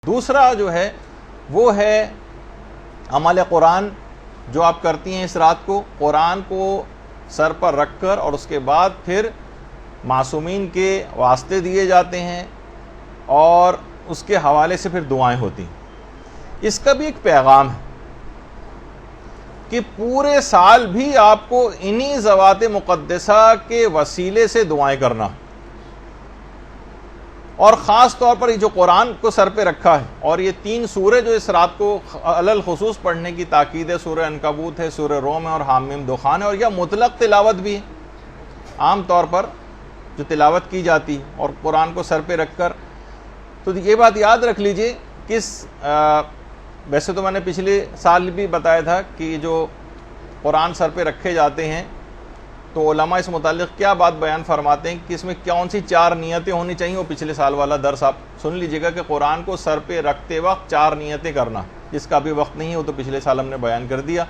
دوسرا جو ہے وہ ہے عمل قرآن جو آپ کرتی ہیں اس رات کو، قرآن کو سر پر رکھ کر، اور اس کے بعد پھر معصومین کے واسطے دیے جاتے ہیں اور اس کے حوالے سے پھر دعائیں ہوتی ہیں۔ اس کا بھی ایک پیغام ہے کہ پورے سال بھی آپ کو انہی ذوات مقدسہ کے وسیلے سے دعائیں کرنا، اور خاص طور پر یہ جو قرآن کو سر پہ رکھا ہے، اور یہ 3 سورے جو اس رات کو علل خصوص پڑھنے کی تاکید ہے، سورہ عنکبوت ہے، سورہ روم ہے اور حامیم دخان ہے، اور یہ مطلق تلاوت بھی ہے، عام طور پر جو تلاوت کی جاتی ہے اور قرآن کو سر پہ رکھ کر۔ تو یہ بات یاد رکھ لیجئے کہ ویسے تو میں نے پچھلے سال بھی بتایا تھا کہ جو قرآن سر پہ رکھے جاتے ہیں تو علماء اس متعلق کیا بات بیان فرماتے ہیں کہ اس میں کون سی 4 نیتیں ہونی چاہیے۔ وہ پچھلے سال والا درس آپ سن لیجئے گا کہ قرآن کو سر پہ رکھتے وقت 4 نیتیں کرنا، جس کا بھی وقت نہیں ہے وہ تو پچھلے سال ہم نے بیان کر دیا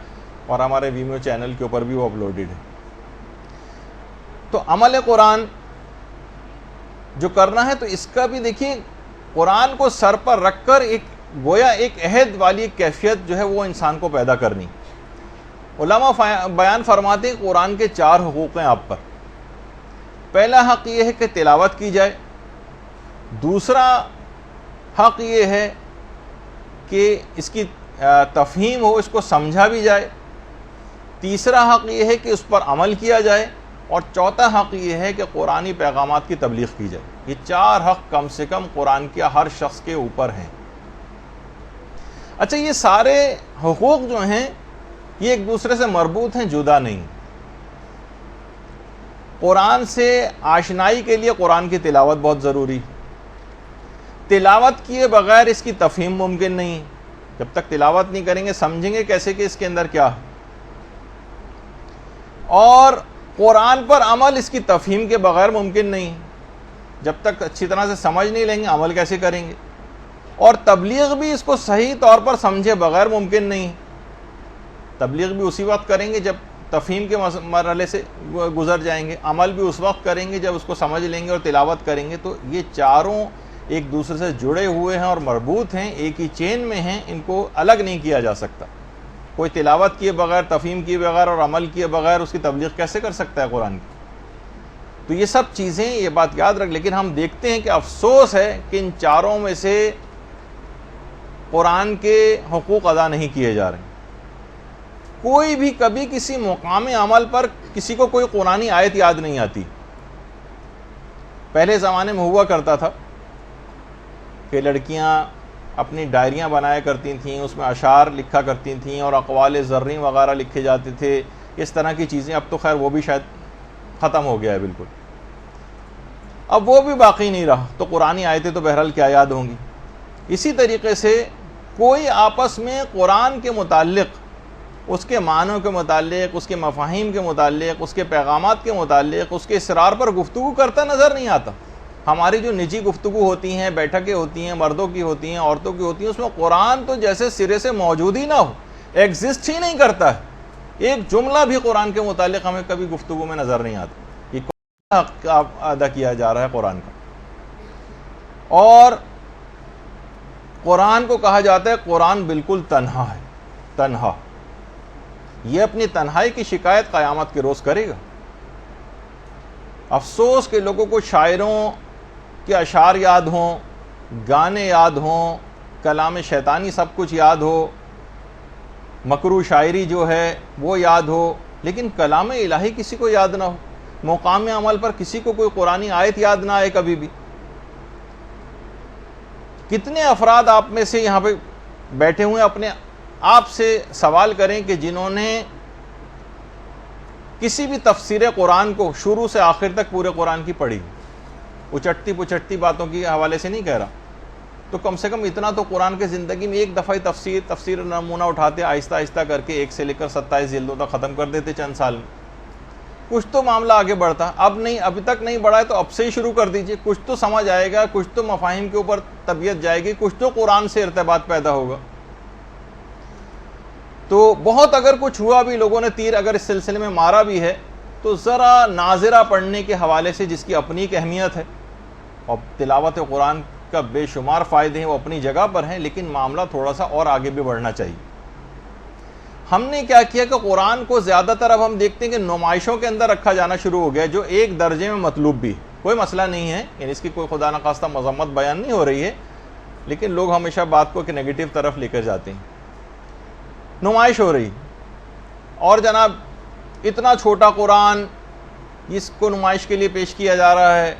اور ہمارے ویمیو چینل کے اوپر بھی وہ اپلوڈڈ ہے۔ تو عمل قرآن جو کرنا ہے تو اس کا بھی دیکھیے، قرآن کو سر پر رکھ کر ایک گویا ایک عہد والی کیفیت جو ہے وہ انسان کو پیدا کرنی۔ علماء بیان فرماتے ہیں قرآن کے 4 حقوق ہیں آپ پر۔ پہلا حق یہ ہے کہ تلاوت کی جائے، دوسرا حق یہ ہے کہ اس کی تفہیم ہو، اس کو سمجھا بھی جائے، تیسرا حق یہ ہے کہ اس پر عمل کیا جائے، اور چوتھا حق یہ ہے کہ قرآنی پیغامات کی تبلیغ کی جائے۔ یہ 4 حق کم سے کم قرآن کے ہر شخص کے اوپر ہیں۔ اچھا، یہ سارے حقوق جو ہیں یہ ایک دوسرے سے مربوط ہیں، جدا نہیں۔ قرآن سے آشنائی کے لیے قرآن کی تلاوت بہت ضروری، تلاوت کیے بغیر اس کی تفہیم ممکن نہیں۔ جب تک تلاوت نہیں کریں گے سمجھیں گے کیسے کہ اس کے اندر کیا ہے، اور قرآن پر عمل اس کی تفہیم کے بغیر ممکن نہیں۔ جب تک اچھی طرح سے سمجھ نہیں لیں گے عمل کیسے کریں گے، اور تبلیغ بھی اس کو صحیح طور پر سمجھے بغیر ممکن نہیں۔ تبلیغ بھی اسی وقت کریں گے جب تفہیم کے مرحلے سے گزر جائیں گے، عمل بھی اس وقت کریں گے جب اس کو سمجھ لیں گے اور تلاوت کریں گے۔ تو یہ چاروں ایک دوسرے سے جڑے ہوئے ہیں اور مربوط ہیں، ایک ہی چین میں ہیں، ان کو الگ نہیں کیا جا سکتا۔ کوئی تلاوت کیے بغیر، تفہیم کیے بغیر اور عمل کیے بغیر اس کی تبلیغ کیسے کر سکتا ہے قرآن کی؟ تو یہ سب چیزیں، یہ بات یاد رکھ، لیکن ہم دیکھتے ہیں کہ افسوس ہے کہ ان چاروں میں سے قرآن کے حقوق ادا نہیں کیے جا رہے۔ کوئی بھی کبھی کسی مقام عمل پر کسی کو کوئی قرآنی آیت یاد نہیں آتی۔ پہلے زمانے میں ہوا کرتا تھا کہ لڑکیاں اپنی ڈائریاں بنایا کرتی تھیں، اس میں اشعار لکھا کرتی تھیں اور اقوال زریں وغیرہ لکھے جاتے تھے، اس طرح کی چیزیں۔ اب تو خیر وہ بھی شاید ختم ہو گیا ہے بالکل، اب وہ بھی باقی نہیں رہا، تو قرآنی آیتیں تو بہرحال کیا یاد ہوں گی۔ اسی طریقے سے کوئی آپس میں قرآن کے متعلق، اس کے معنوں کے متعلق، اس کے مفاہیم کے متعلق، اس کے پیغامات کے متعلق، اس کے اسرار پر گفتگو کرتا نظر نہیں آتا۔ ہماری جو نجی گفتگو ہوتی ہیں، بیٹھکیں ہوتی ہیں، مردوں کی ہوتی ہیں، عورتوں کی ہوتی ہیں، اس میں قرآن تو جیسے سرے سے موجود ہی نہ ہو، ایگزسٹ ہی نہیں کرتا ہے۔ ایک جملہ بھی قرآن کے متعلق ہمیں کبھی گفتگو میں نظر نہیں آتا۔ یہ کون حق ادا کیا جا رہا ہے قرآن کا؟ اور قرآن کو کہا جاتا ہے قرآن بالکل تنہا ہے، تنہا۔ یہ اپنی تنہائی کی شکایت قیامت کے روز کرے گا۔ افسوس کہ لوگوں کو شاعروں کے اشعار یاد ہوں، گانے یاد ہوں، کلام شیطانی سب کچھ یاد ہو، مکروہ شاعری جو ہے وہ یاد ہو، لیکن کلام الہی کسی کو یاد نہ ہو، مقام عمل پر کسی کو کوئی قرآنی آیت یاد نہ آئے کبھی بھی۔ کتنے افراد آپ میں سے یہاں پہ بیٹھے ہوئے اپنے آپ سے سوال کریں کہ جنہوں نے کسی بھی تفسیر قرآن کو شروع سے آخر تک پورے قرآن کی پڑھی، اچٹتی پچٹتی باتوں کے حوالے سے نہیں کہہ رہا، تو کم سے کم اتنا تو قرآن کے زندگی میں ایک دفعہ تفسیر نمونہ اٹھاتے، آہستہ آہستہ کر کے 1 سے لے کر 27 جلدوں تک ختم کر دیتے چند سال میں، کچھ تو معاملہ آگے بڑھتا۔ اب نہیں، ابھی تک نہیں بڑھا ہے تو اب سے ہی شروع کر دیجئے، کچھ تو سمجھ آئے گا، کچھ تو مفاہیم کے اوپر طبیعت جائے گی، کچھ تو قرآن سے ارتباط پیدا ہوگا۔ تو بہت اگر کچھ ہوا بھی، لوگوں نے تیر اگر اس سلسلے میں مارا بھی ہے، تو ذرا ناظرہ پڑھنے کے حوالے سے جس کی اپنی ایک اہمیت ہے، اور تلاوت قرآن کا بے شمار فائدے ہیں، وہ اپنی جگہ پر ہیں، لیکن معاملہ تھوڑا سا اور آگے بھی بڑھنا چاہیے۔ ہم نے کیا کیا کہ قرآن کو زیادہ تر اب ہم دیکھتے ہیں کہ نمائشوں کے اندر رکھا جانا شروع ہو گیا، جو ایک درجے میں مطلوب بھی، کوئی مسئلہ نہیں ہے، یعنی اس کی کوئی خدا نخواستہ مذمت بیان نہیں ہو رہی ہے، لیکن لوگ ہمیشہ بات کو کہ نیگیٹو طرف لے کر جاتے ہیں۔ نمائش ہو رہی، اور جناب اتنا چھوٹا قرآن اس کو نمائش کے لیے پیش کیا جا رہا ہے،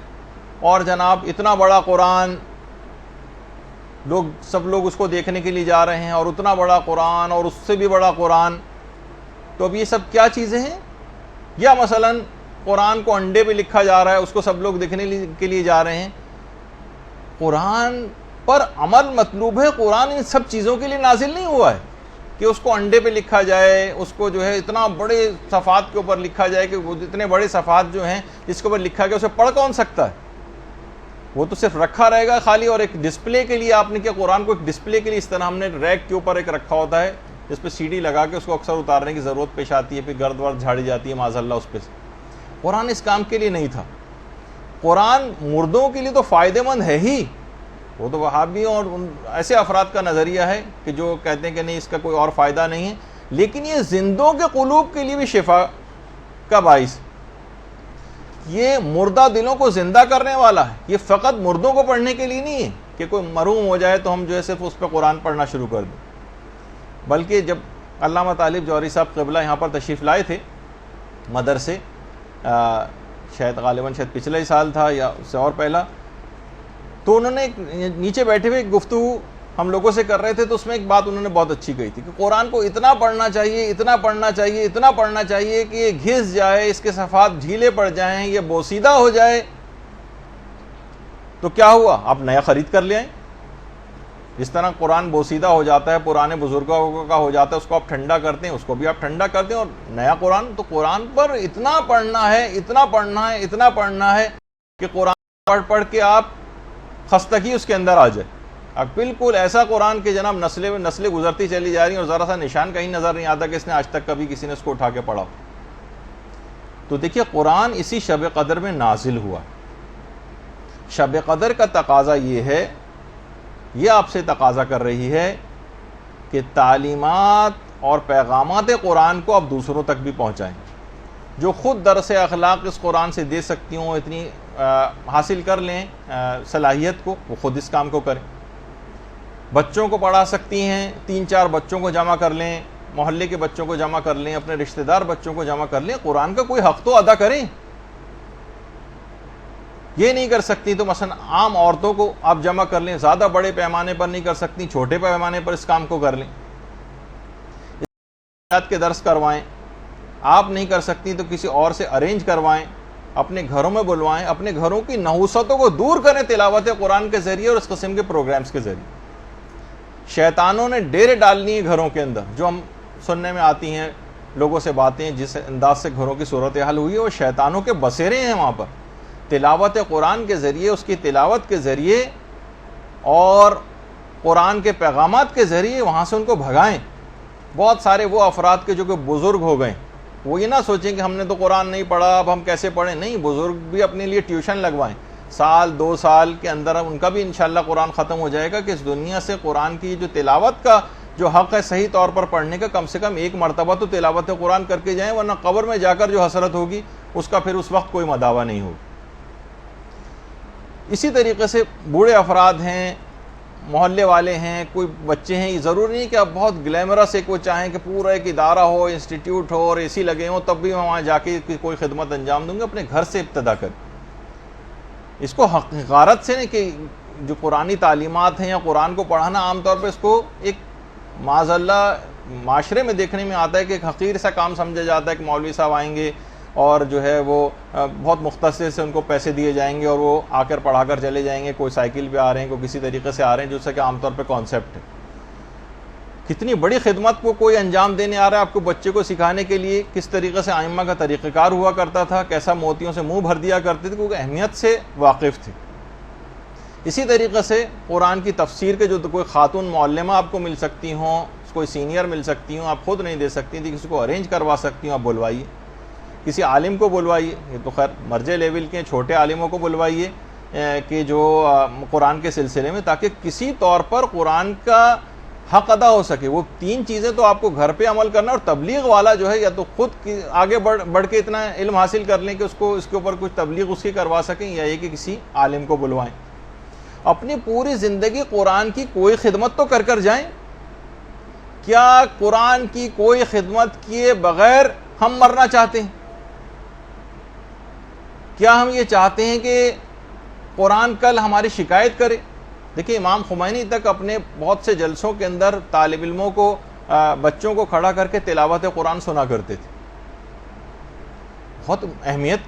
اور جناب اتنا بڑا قرآن سب لوگ اس کو دیکھنے کے لیے جا رہے ہیں، اور اتنا بڑا قرآن اور اس سے بھی بڑا قرآن۔ تو اب یہ سب کیا چیزیں ہیں؟ یا مثلا قرآن کو انڈے پہ لکھا جا رہا ہے، اس کو سب لوگ دیکھنے کے لیے جا رہے ہیں۔ قرآن پر عمل مطلوب ہے، قرآن ان سب چیزوں کے لیے نازل نہیں ہوا ہے کہ اس کو انڈے پہ لکھا جائے، اس کو جو ہے اتنا بڑے صفحات کے اوپر لکھا جائے کہ وہ اتنے بڑے صفحات جو ہیں جس کے اوپر لکھا گیا اسے پڑھ کون سکتا ہے؟ وہ تو صرف رکھا رہے گا خالی، اور ایک ڈسپلے کے لیے آپ نے کیا قرآن کو ایک ڈسپلے کے لیے اس طرح ہم نے ریک کے اوپر ایک رکھا ہوتا ہے جس پہ سی ڈی لگا کے اس کو اکثر اتارنے کی ضرورت پیش آتی ہے، پھر گرد ورد جھاڑی جاتی ہے معاذ اللہ اس پہ سے۔ قرآن اس کام کے لیے نہیں تھا۔ قرآن مردوں کے لیے تو فائدہ مند ہے ہی، وہ تو وہابیوں اور ایسے افراد کا نظریہ ہے کہ جو کہتے ہیں کہ نہیں اس کا کوئی اور فائدہ نہیں ہے، لیکن یہ زندوں کے قلوب کے لیے بھی شفا کا باعث، یہ مردہ دلوں کو زندہ کرنے والا ہے۔ یہ فقط مردوں کو پڑھنے کے لیے نہیں ہے کہ کوئی محروم ہو جائے تو ہم جو ہے صرف اس پہ قرآن پڑھنا شروع کر دیں، بلکہ جب علامہ طالب جوہری صاحب قبلہ یہاں پر تشریف لائے تھے مدرسے، شاید غالباً پچھلے ہی سال تھا یا اس سے اور پہلا، تو انہوں نے نیچے بیٹھے ہوئے ایک گفتگو ہم لوگوں سے کر رہے تھے، تو اس میں ایک بات انہوں نے بہت اچھی کہی تھی کہ قرآن کو اتنا پڑھنا چاہیے، اتنا پڑھنا چاہیے، اتنا پڑھنا چاہیے کہ یہ گھس جائے، اس کے صفحات ڈھیلے پڑ جائیں، یہ بوسیدہ ہو جائے تو کیا ہوا؟ آپ نیا خرید کر لے آئیں۔ جس طرح قرآن بوسیدہ ہو جاتا ہے، پرانے بزرگوں کا ہو جاتا ہے، اس کو آپ ٹھنڈا کرتے ہیں، اس کو بھی آپ ٹھنڈا کرتے ہیں، اور نیا قرآن، تو قرآن پر اتنا پڑھنا ہے، اتنا پڑھنا ہے، اتنا پڑھنا ہے کہ قرآن پڑھ پڑھ کے آپ خستگی اس کے اندر آ جائے۔ اب بالکل ایسا قرآن کہ جناب نسلیں گزرتی چلی جا رہی ہیں اور ذرا سا نشان کہیں نظر نہیں آتا کہ اس نے آج تک کبھی کسی نے اس کو اٹھا کے پڑھا۔ تو دیکھیے قرآن اسی شب قدر میں نازل ہوا۔ شب قدر کا تقاضا یہ ہے، یہ آپ سے تقاضا کر رہی ہے کہ تعلیمات اور پیغامات قرآن کو آپ دوسروں تک بھی پہنچائیں۔ جو خود درس اخلاق اس قرآن سے دے سکتی ہوں، اتنی حاصل کر لیں صلاحیت کو، وہ خود اس کام کو کریں۔ بچوں کو پڑھا سکتی ہیں، 3-4 بچوں کو جمع کر لیں، محلے کے بچوں کو جمع کر لیں، اپنے رشتہ دار بچوں کو جمع کر لیں، قرآن کا کوئی حق تو ادا کریں۔ یہ نہیں کر سکتی تو مثلا عام عورتوں کو آپ جمع کر لیں، زیادہ بڑے پیمانے پر نہیں کر سکتی، چھوٹے پیمانے پر اس کام کو کر لیں، کے درس کروائیں۔ آپ نہیں کر سکتی تو کسی اور سے ارینج کروائیں، اپنے گھروں میں بلوائیں، اپنے گھروں کی نحوستوں کو دور کریں تلاوت قرآن کے ذریعے اور اس قسم کے پروگرامز کے ذریعے۔ شیطانوں نے ڈیرے ڈالنی ہے گھروں کے اندر، جو ہم سننے میں آتی ہیں لوگوں سے باتیں، جس انداز سے گھروں کی صورتحال ہوئی ہے، وہ شیطانوں کے بسیرے ہیں وہاں پر۔ تلاوت قرآن کے ذریعے، اس کی تلاوت کے ذریعے اور قرآن کے پیغامات کے ذریعے وہاں سے ان کو بھگائیں۔ بہت سارے وہ افراد کے جو کہ بزرگ ہو گئے، وہ یہ نہ سوچیں کہ ہم نے تو قرآن نہیں پڑھا، اب ہم کیسے پڑھیں۔ نہیں، بزرگ بھی اپنے لیے ٹیوشن لگوائیں، 1-2 سال کے اندر ان کا بھی انشاءاللہ قرآن ختم ہو جائے گا کہ اس دنیا سے قرآن کی جو تلاوت کا جو حق ہے صحیح طور پر پڑھنے کا، کم سے کم ایک مرتبہ تو تلاوت قرآن کر کے جائیں، ورنہ قبر میں جا کر جو حسرت ہوگی اس کا پھر اس وقت کوئی مداوع نہیں ہوگا۔ اسی طریقے سے بوڑھے افراد ہیں، محلے والے ہیں، کوئی بچے ہیں، یہ ضروری نہیں کہ آپ بہت گلیمرس ایک وہ چاہیں کہ پورا ایک ادارہ ہو، انسٹیٹیوٹ ہو اور اے سی لگے ہوں تب بھی میں وہاں جا کے کوئی خدمت انجام دوں گا۔ اپنے گھر سے ابتدا کریں، اس کو حقارت سے نہیں کہ جو قرآنی تعلیمات ہیں یا قرآن کو پڑھانا، عام طور پہ اس کو ایک معاذ اللہ معاشرے میں دیکھنے میں آتا ہے کہ ایک حقیر سا کام سمجھا جاتا ہے کہ مولوی صاحب آئیں گے اور جو ہے وہ بہت مختصر سے ان کو پیسے دیے جائیں گے اور وہ آ کر پڑھا کر چلے جائیں گے، کوئی سائیکل پہ آ رہے ہیں، کوئی کسی طریقے سے آ رہے ہیں، جو سے کہ عام طور پہ کانسیپٹ ہے۔ کتنی بڑی خدمت کو کوئی انجام دینے آ رہا ہے آپ کو بچے کو سکھانے کے لیے، کس طریقے سے ائمہ کا طریقہ کار ہوا کرتا تھا، کیسا موتیوں سے منہ بھر دیا کرتے تھے، کیونکہ اہمیت سے واقف تھے۔ اسی طریقے سے قرآن کی تفسیر کے جو کوئی خاتون معلمہ آپ کو مل سکتی ہوں، کوئی سینئر مل سکتی ہوں، آپ خود نہیں دے سکتی تھی، کسی کو ارینج کروا سکتی ہوں، آپ بلوائیے، کسی عالم کو بلوائیے، یہ تو خیر مرجع لیول کے چھوٹے عالموں کو بلوائیے، کہ جو قرآن کے سلسلے میں، تاکہ کسی طور پر قرآن کا حق ادا ہو سکے۔ وہ 3 چیزیں تو آپ کو گھر پہ عمل کرنا، اور تبلیغ والا جو ہے یا تو خود آگے بڑھ کے اتنا علم حاصل کر لیں کہ اس کے اوپر کچھ تبلیغ اس کی کروا سکیں، یا یہ کہ کسی عالم کو بلوائیں۔ اپنی پوری زندگی قرآن کی کوئی خدمت تو کر جائیں۔ کیا قرآن کی کوئی خدمت کیے بغیر ہم مرنا چاہتے ہیں؟ کیا ہم یہ چاہتے ہیں کہ قرآن کل ہماری شکایت کرے؟ دیکھیں، امام خمینی تک اپنے بہت سے جلسوں کے اندر طالب علموں کو، بچوں کو کھڑا کر کے تلاوت قرآن سنا کرتے تھے۔ بہت اہمیت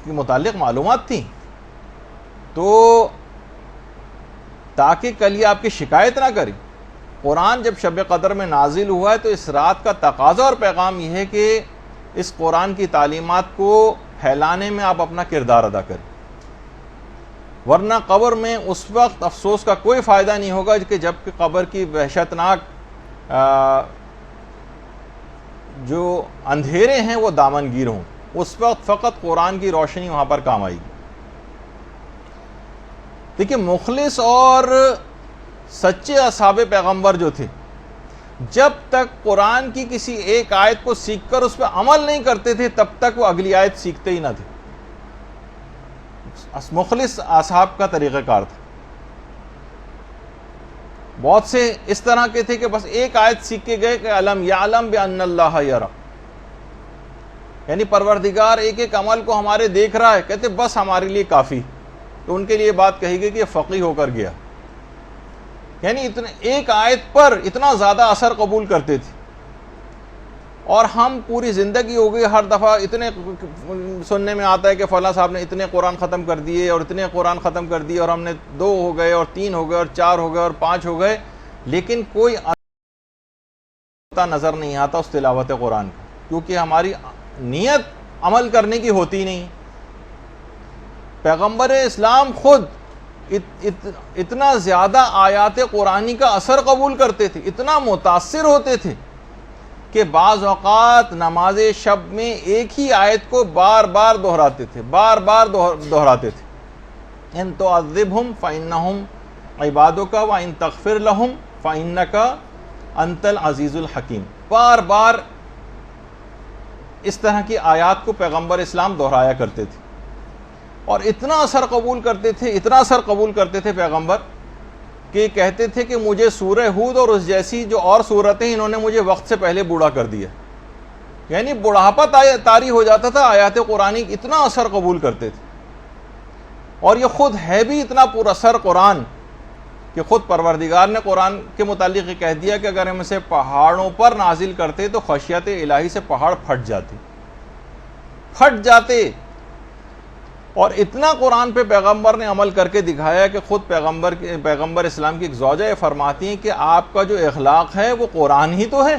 کے متعلق معلومات تھیں، تو تاکہ کل یہ آپ کی شکایت نہ کرے۔ قرآن جب شب قدر میں نازل ہوا ہے تو اس رات کا تقاضا اور پیغام یہ ہے کہ اس قرآن کی تعلیمات کو پھیلانے میں آپ اپنا کردار ادا کریں، ورنہ قبر میں اس وقت افسوس کا کوئی فائدہ نہیں ہوگا کہ جب کہ قبر کی وحشتناک جو اندھیرے ہیں وہ دامن گیر ہوں۔ اس وقت فقط قرآن کی روشنی وہاں پر کام آئے گی۔ دیکھیں، مخلص اور سچے اصحاب پیغمبر جو تھے، جب تک قرآن کی کسی ایک آیت کو سیکھ کر اس پہ عمل نہیں کرتے تھے، تب تک وہ اگلی آیت سیکھتے ہی نہ تھے۔ مخلص اصحاب کا طریقہ کار تھا۔ بہت سے اس طرح کے تھے کہ بس ایک آیت سیکھ کے گئے کہ علم یعلم بان اللہ یرا، یعنی پروردگار ایک ایک عمل کو ہمارے دیکھ رہا ہے، کہتے بس ہمارے لیے کافی۔ تو ان کے لیے بات کہی گئی کہ یہ فقیہ ہو کر گیا، یعنی ایک آیت پر اتنا زیادہ اثر قبول کرتے تھے۔ اور ہم پوری زندگی ہو گئی، ہر دفعہ اتنے سننے میں آتا ہے کہ فلاں صاحب نے اتنے قرآن ختم کر دیے اور اتنے قرآن ختم کر دیے، اور ہم نے 2 ہو گئے اور 3 ہو گئے اور 4 ہو گئے اور 5 ہو گئے، لیکن کوئی نظر نہیں آتا اس تلاوت قرآن کا، کیونکہ ہماری نیت عمل کرنے کی ہوتی نہیں۔ پیغمبر اسلام خود اتنا زیادہ آیات قرآنی کا اثر قبول کرتے تھے، اتنا متاثر ہوتے تھے کہ بعض اوقات نماز شب میں ایک ہی آیت کو بار بار دہراتے تھے۔ ان تعذبہم فإنہم عبادک وإن تغفر لہم فإنک انت العزیز الحکیم۔ بار بار اس طرح کی آیات کو پیغمبر اسلام دہرایا کرتے تھے، اور اتنا اثر قبول کرتے تھے پیغمبر کہ کہتے تھے کہ مجھے سورہ ہود اور اس جیسی جو اور صورتیں انہوں نے مجھے وقت سے پہلے بوڑھا کر دیا، یعنی بڑھاپا طاری ہو جاتا تھا۔ آیات قرآنی اتنا اثر قبول کرتے تھے، اور یہ خود ہے بھی اتنا پر اثر قرآن کہ خود پروردگار نے قرآن کے متعلق یہ کہہ دیا کہ اگر ہم اسے پہاڑوں پر نازل کرتے تو خشیت الہی سے پہاڑ پھٹ جاتے۔ اور اتنا قرآن پہ پیغمبر نے عمل کر کے دکھایا کہ خود پیغمبر اسلام کی ایک زوجہ یہ فرماتی ہیں کہ آپ کا جو اخلاق ہے وہ قرآن ہی تو ہے۔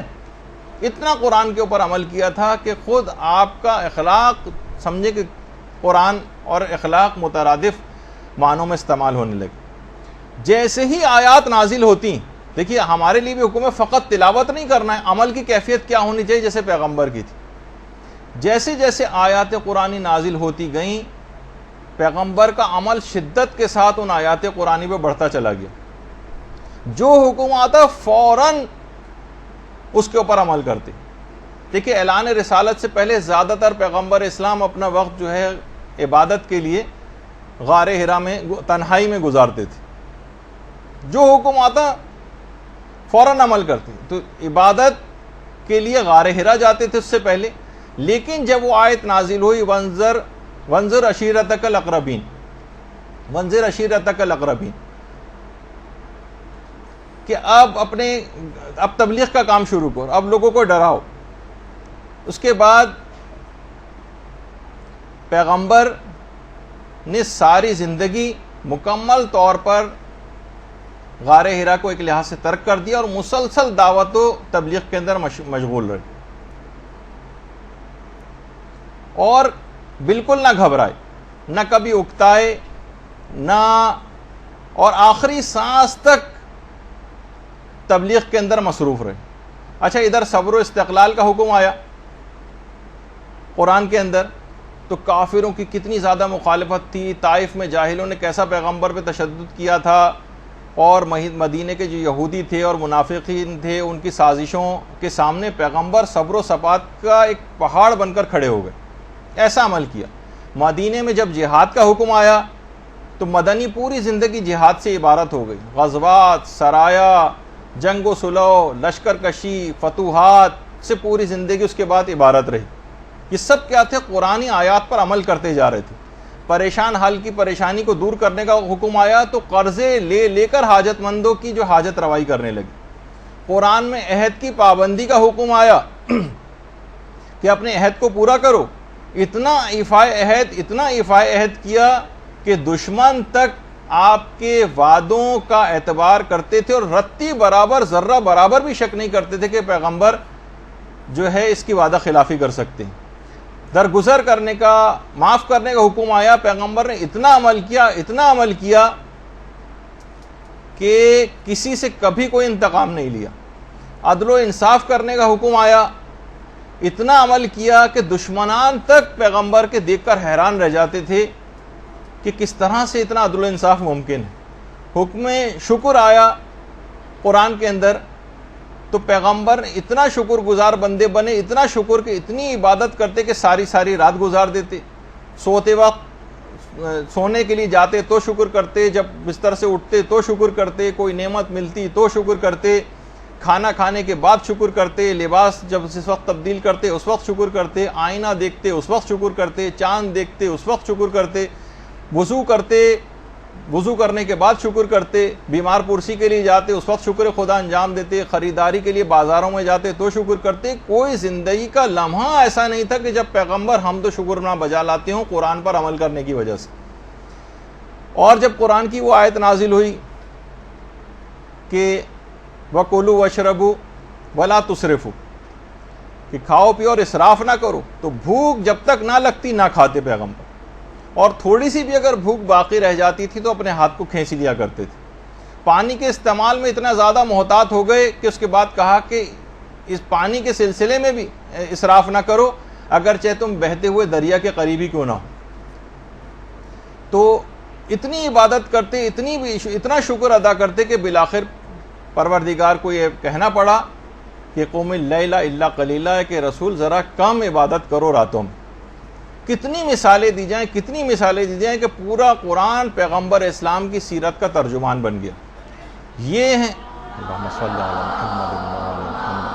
اتنا قرآن کے اوپر عمل کیا تھا کہ خود آپ کا اخلاق سمجھے کہ قرآن اور اخلاق مترادف معنوں میں استعمال ہونے لگے۔ جیسے ہی آیات نازل ہوتی، دیکھیے ہمارے لیے بھی حکم ہے فقط تلاوت نہیں کرنا ہے، عمل کی کیفیت کیا ہونی چاہیے جیسے پیغمبر کی تھی۔ جیسے جیسے آیات قرآنی نازل ہوتی گئیں، پیغمبر کا عمل شدت کے ساتھ ان آیات قرآنی پہ بڑھتا چلا گیا۔ جو حکم آتا فوراً اس کے اوپر عمل کرتے۔ دیکھیے اعلان رسالت سے پہلے زیادہ تر پیغمبر اسلام اپنا وقت جو ہے عبادت کے لیے غار حرا میں تنہائی میں گزارتے تھے۔ جو حکم آتا فوراً عمل کرتے، تو عبادت کے لیے غار حرا جاتے تھے اس سے پہلے۔ لیکن جب وہ آیت نازل ہوئی وانذر عشیرتک الاقربین، کہ اب تبلیغ کا کام شروع کرو، اب لوگوں کو ڈراؤ۔ اس کے بعد پیغمبر نے ساری زندگی مکمل طور پر غار حرا کو ایک لحاظ سے ترک کر دیا اور مسلسل دعوت و تبلیغ کے اندر مشغول رہے، اور بالکل نہ گھبرائے، نہ کبھی اکتائے، نہ، اور آخری سانس تک تبلیغ کے اندر مصروف رہے۔ اچھا، ادھر صبر و استقلال کا حکم آیا قرآن کے اندر تو کافروں کی کتنی زیادہ مخالفت تھی، طائف میں جاہلوں نے کیسا پیغمبر پہ تشدد کیا تھا، اور مدینے کے جو یہودی تھے اور منافقین تھے ان کی سازشوں کے سامنے پیغمبر صبر و ثبات کا ایک پہاڑ بن کر کھڑے ہو گئے، ایسا عمل کیا۔ مدینے میں جب جہاد کا حکم آیا تو مدنی پوری زندگی جہاد سے عبارت ہو گئی، غزوات، سرایا، جنگ و صلح، لشکر کشی، فتوحات سے پوری زندگی اس کے بعد عبارت رہی۔ یہ سب کیا تھے؟ قرآنی آیات پر عمل کرتے جا رہے تھے۔ پریشان حال کی پریشانی کو دور کرنے کا حکم آیا تو قرضے لے لے کر حاجت مندوں کی جو حاجت روائی کرنے لگے۔ قرآن میں عہد کی پابندی کا حکم آیا کہ اپنے عہد کو پورا کرو۔ اتنا ایفائے عہد کیا کہ دشمن تک آپ کے وعدوں کا اعتبار کرتے تھے اور رتی برابر، ذرہ برابر بھی شک نہیں کرتے تھے کہ پیغمبر جو ہے اس کی وعدہ خلافی کر سکتے ہیں۔ درگزر کرنے کا، معاف کرنے کا حکم آیا، پیغمبر نے اتنا عمل کیا کہ کسی سے کبھی کوئی انتقام نہیں لیا۔ عدل و انصاف کرنے کا حکم آیا، اتنا عمل کیا کہ دشمنان تک پیغمبر کے دیکھ کر حیران رہ جاتے تھے کہ کس طرح سے اتنا عدل و انصاف ممکن ہے۔ حکم شکر آیا قرآن کے اندر تو پیغمبر اتنا شکر گزار بندے بنے، اتنا شکر کہ اتنی عبادت کرتے کہ ساری رات گزار دیتے، سوتے وقت سونے کے لیے جاتے تو شکر کرتے، جب بستر سے اٹھتے تو شکر کرتے، کوئی نعمت ملتی تو شکر کرتے، کھانا کھانے کے بعد شکر کرتے، لباس جب اس وقت تبدیل کرتے اس وقت شکر کرتے، آئینہ دیکھتے اس وقت شکر کرتے، چاند دیکھتے اس وقت شکر کرتے، وضو کرتے، وضو کرنے کے بعد شکر کرتے، بیمار پرسی کے لیے جاتے اس وقت شکر خدا انجام دیتے، خریداری کے لیے بازاروں میں جاتے تو شکر کرتے۔ کوئی زندگی کا لمحہ ایسا نہیں تھا کہ جب پیغمبر حمد و شکر نہ بجا لاتے ہوں قرآن پر عمل کرنے کی وجہ سے۔ اور جب قرآن کی وہ آیت نازل ہوئی کہ وَكُلُوا وَاشْرَبُوا وَلَا تُسْرِفُوا، کہ کھاؤ پیو اور اسراف نہ کرو، تو بھوک جب تک نہ لگتی نہ کھاتے پیغمبر، اور تھوڑی سی بھی اگر بھوک باقی رہ جاتی تھی تو اپنے ہاتھ کو کھینچ لیا کرتے تھے۔ پانی کے استعمال میں اتنا زیادہ محتاط ہو گئے کہ اس کے بعد کہا کہ اس پانی کے سلسلے میں بھی اسراف نہ کرو، اگرچہ تم بہتے ہوئے دریا کے قریبی کیوں نہ ہو۔ تو اتنی عبادت کرتے، اتنا شکر ادا کرتے کہ بالآخر پروردگار کو یہ کہنا پڑا کہ قوم اللیل الا قلیلا، کہ رسول ذرا کم عبادت کرو راتوں میں۔ کتنی مثالیں دی جائیں کہ پورا قرآن پیغمبر اسلام کی سیرت کا ترجمان بن گیا۔ یہ ہیں اللہم صلی علی محمد وعلی محمد۔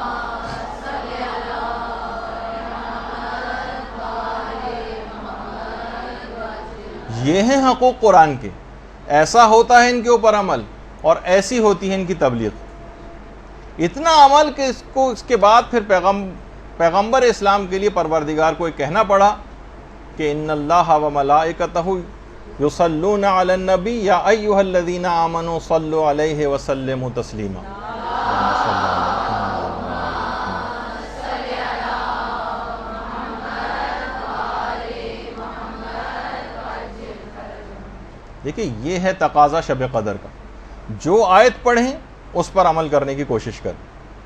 یہ ہیں حقوق قرآن کے، ایسا ہوتا ہے ان کے اوپر عمل اور ایسی ہوتی ہے ان کی تبلیغ۔ اتنا عمل کہ اس کے بعد پھر پیغمبر اسلام کے لیے پروردگار کو کہنا پڑا کہ ان اللہ و ملائکتہ یصلون علی النبی یا ایھا الذین آمنوا صلوا علیہ وسلموا تسلیما۔ دیکھیں یہ ہے تقاضا شب قدر کا، جو آیت پڑھیں اس پر عمل کرنے کی کوشش کریں،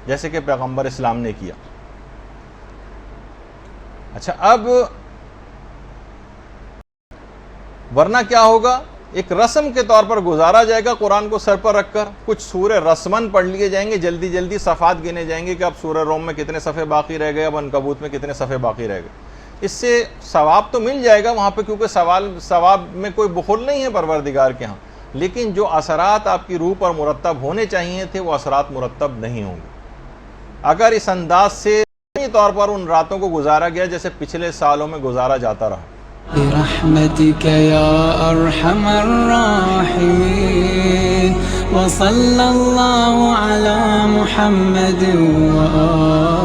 جیسے کہ پیغمبر اسلام نے کیا۔ اچھا، اب ورنہ کیا ہوگا؟ ایک رسم کے طور پر گزارا جائے گا قرآن کو سر پر رکھ کر، کچھ سورہ رسمن پڑھ لیے جائیں گے، جلدی صفحات گنے جائیں گے کہ اب سورہ روم میں کتنے صفحے باقی رہ گئے، اب عنکبوت میں کتنے صفحے باقی رہ گئے۔ اس سے ثواب تو مل جائے گا وہاں پہ، کیونکہ ثواب میں کوئی بخل نہیں ہے پروردگار کے ہاں، لیکن جو اثرات آپ کی روح پر مرتب ہونے چاہیے تھے وہ اثرات مرتب نہیں ہوں گے اگر اس انداز سے طور پر ان راتوں کو گزارا گیا جیسے پچھلے سالوں میں گزارا جاتا رہا۔ برحمتك يا أرحم الراحمين وصلى الله على محمد وآله